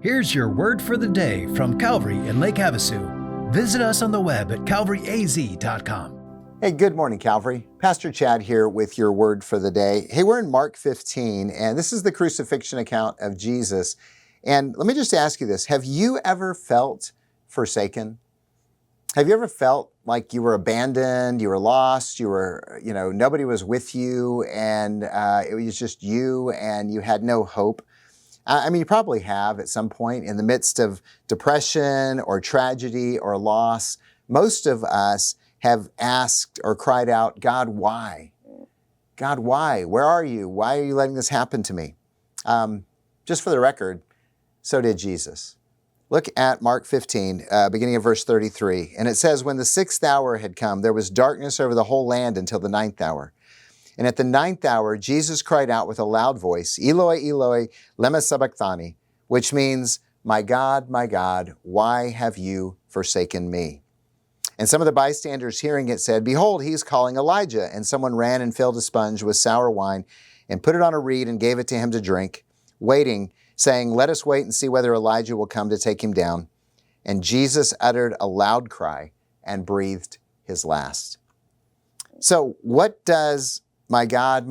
Here's your word for the day from Calvary in Lake Havasu. Visit us on the web at calvaryaz.com. Hey, good morning, Calvary. Pastor Chad here with your word for the day. Hey, we're in Mark 15, and this is the crucifixion account of Jesus. And let me just ask you this. Have you ever felt forsaken? Have you ever felt like you were abandoned, you were lost, nobody was with you, and it was just you and you had no hope? I mean, you probably have at some point in the midst of depression or tragedy or loss. Most of us have asked or cried out, God, why? God, why? Where are you? Why are you letting this happen to me? Just for the record, so did Jesus. Look at Mark 15, beginning of verse 33. And it says, when the 6th hour had come, there was darkness over the whole land until the 9th hour. And at the 9th hour, Jesus cried out with a loud voice, Eloi, Eloi, lema sabachthani, which means, my God, why have you forsaken me? And some of the bystanders hearing it said, behold, he's calling Elijah. And someone ran and filled a sponge with sour wine and put it on a reed and gave it to him to drink, waiting, saying, let us wait and see whether Elijah will come to take him down. And Jesus uttered a loud cry and breathed his last. So what does my God,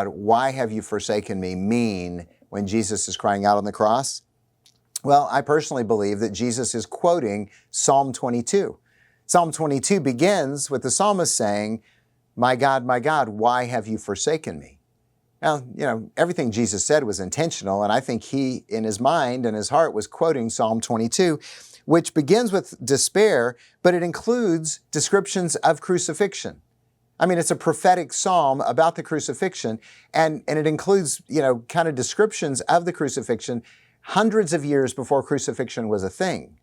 why have you forsaken me mean when Jesus is crying out on the cross? Well, I personally believe that Jesus is quoting Psalm 22. Psalm 22 begins with the psalmist saying, my God, why have you forsaken me? Now, everything Jesus said was intentional, and I think he, in his mind and his heart, was quoting Psalm 22, which begins with despair, but it includes descriptions of crucifixion. I mean, it's a prophetic psalm about the crucifixion, and it includes, kind of descriptions of the crucifixion hundreds of years before crucifixion was a thing.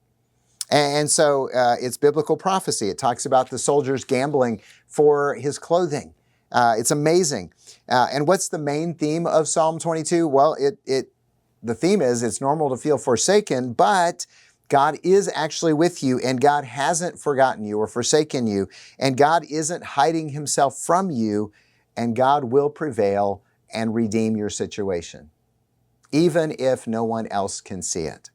And so it's biblical prophecy. It talks about the soldiers gambling for his clothing. It's amazing. And what's the main theme of Psalm 22? Well, the theme is it's normal to feel forsaken, but God is actually with you, and God hasn't forgotten you or forsaken you, and God isn't hiding himself from you, and God will prevail and redeem your situation, even if no one else can see it.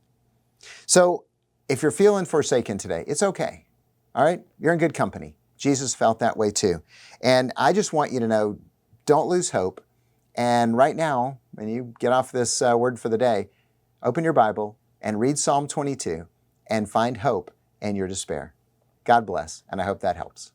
So if you're feeling forsaken today, it's okay. All right? You're in good company. Jesus felt that way too. And I just want you to know, don't lose hope. And right now, when you get off this word for the day, open your Bible and read Psalm 22 and find hope in your despair. God bless, and I hope that helps.